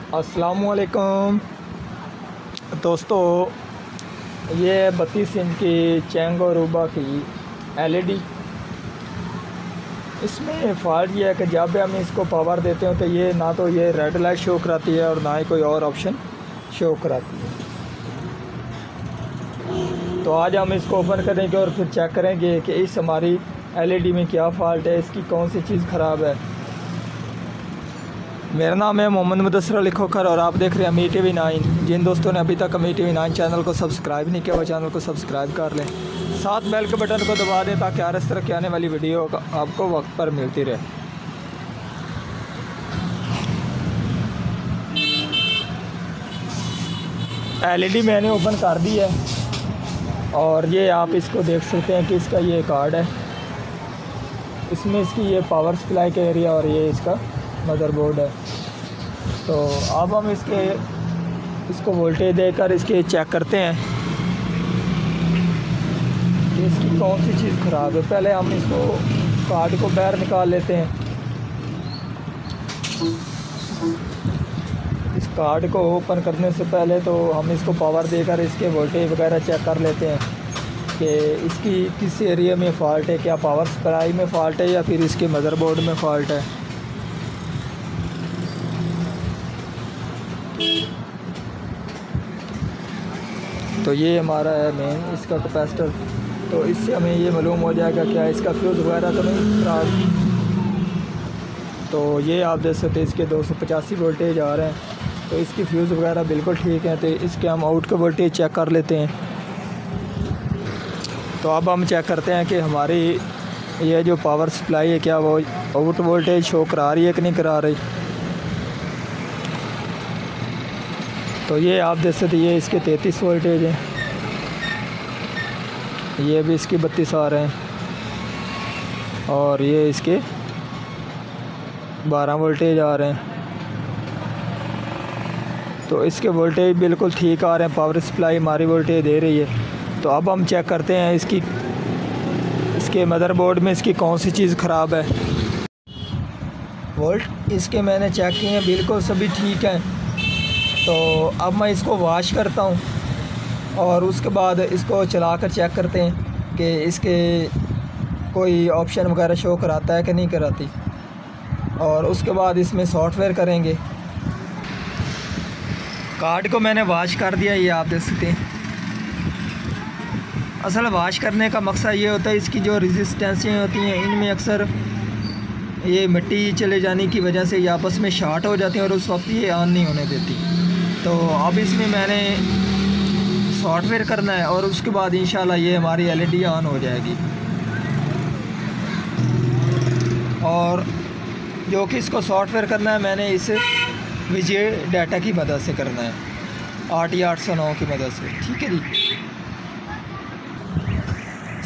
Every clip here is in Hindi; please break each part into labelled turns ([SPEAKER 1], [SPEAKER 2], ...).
[SPEAKER 1] अस्सलामुअलैकुम दोस्तों, ये 32 इंच की चैंगो रूबा की एलईडी। इसमें फ़ॉल्ट ये है कि जब भी हम इसको पावर देते हैं तो ये ना तो ये रेड लाइट शो कराती है और ना ही कोई और ऑप्शन शो कराती है। तो आज हम इसको ओपन करेंगे और फिर चेक करेंगे कि इस हमारी एलईडी में क्या फ़ॉल्ट है, इसकी कौन सी चीज़ ख़राब है। मेरा नाम है मोहम्मद मुदस्सिर अली खोखर और आप देख रहे हैं अमीर टीवी 9। जिन दोस्तों ने अभी तक अमीर टीवी 9 चैनल को सब्सक्राइब नहीं किया वो चैनल को सब्सक्राइब कर लें, साथ बेल के बटन को दबा दें ताकि हर इस तरह की आने वाली वीडियो आपको वक्त पर मिलती रहे। एलईडी मैंने ओपन कर दी है और ये आप इसको देख सकते हैं कि इसका ये कार्ड है, इसमें इसकी ये पावर सप्लाई का एरिया और ये इसका मदरबोर्ड है। तो अब हम इसको वोल्टेज देकर इसके चेक करते हैं कि इसकी कौन सी चीज़ ख़राब है। पहले हम इसको कार्ड को बाहर निकाल लेते हैं। इस कार्ड को ओपन करने से पहले तो हम इसको पावर देकर इसके वोल्टेज वगैरह चेक कर लेते हैं कि इसकी किस एरिया में फ़ॉल्ट है, क्या पावर सप्लाई में फ़ॉल्ट है या फिर इसके मदरबोर्ड में फ़ॉल्ट है। तो ये हमारा है मेन इसका कैपेसिटर। तो इससे हमें ये मालूम हो जाएगा क्या इसका फ्यूज़ वगैरह तो नहीं खराब। तो ये आप देख सकते हैं इसके 285 वोल्टेज आ रहे हैं, तो इसकी फ्यूज़ वगैरह बिल्कुल ठीक है। तो इसके हम आउट का वोल्टेज चेक कर लेते हैं। तो अब हम चेक करते हैं कि हमारी ये जो पावर सप्लाई है क्या वो आउट वोल्टेज शो करा रही है कि नहीं करा रही। तो ये आप देख सकते ये इसके 33 वोल्टेज हैं, ये भी इसके 32 आ रहे हैं और ये इसके 12 वोल्टेज आ रहे हैं। तो इसके वोल्टेज बिल्कुल ठीक आ रहे हैं, पावर सप्लाई हमारी वोल्टेज दे रही है। तो अब हम चेक करते हैं इसके मदरबोर्ड में इसकी कौन सी चीज़ ख़राब है। वोल्ट इसके मैंने चेक किए हैं, बिल्कुल सभी ठीक हैं। तो अब मैं इसको वॉश करता हूँ और उसके बाद इसको चलाकर चेक करते हैं कि इसके कोई ऑप्शन वगैरह शो कराता है कि नहीं कराती। और उसके बाद इसमें सॉफ्टवेयर करेंगे। कार्ड को मैंने वॉश कर दिया, ये आप देख सकते हैं। असल वॉश करने का मकसद ये होता है इसकी जो रेजिस्टेंसें होती हैं इनमें अक्सर ये मिट्टी चले जाने की वजह से ये आपस में शॉर्ट हो जाती हैं और उस वक्त ये ऑन नहीं होने देती। तो अब इसमें मैंने सॉफ्टवेयर करना है और उसके बाद इंशाल्लाह ये हमारी एलईडी ऑन हो जाएगी। और जो कि इसको सॉफ्टवेयर करना है मैंने इस विजय डाटा की मदद से करना है, RT809 की मदद से। ठीक है जी,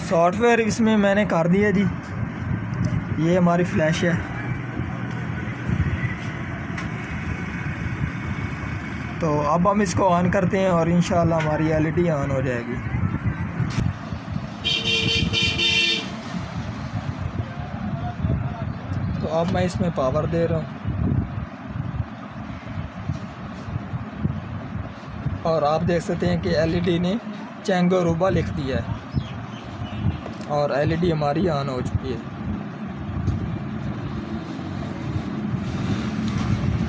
[SPEAKER 1] सॉफ्टवेयर इसमें मैंने कर दिया जी। ये हमारी फ्लैश है। तो अब हम इसको ऑन करते हैं और इंशाल्लाह हमारी एलईडी ऑन हो जाएगी। तो अब मैं इसमें पावर दे रहा हूँ और आप देख सकते हैं कि एलईडी ने चैंगो रूबा लिख दिया है और एलईडी हमारी ऑन हो चुकी है।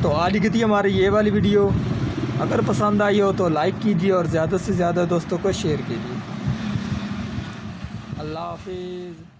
[SPEAKER 1] तो आज की थी हमारी ये वाली वीडियो। अगर पसंद आई हो तो लाइक कीजिए और ज़्यादा से ज़्यादा दोस्तों को शेयर कीजिए। अल्लाह हाफिज़।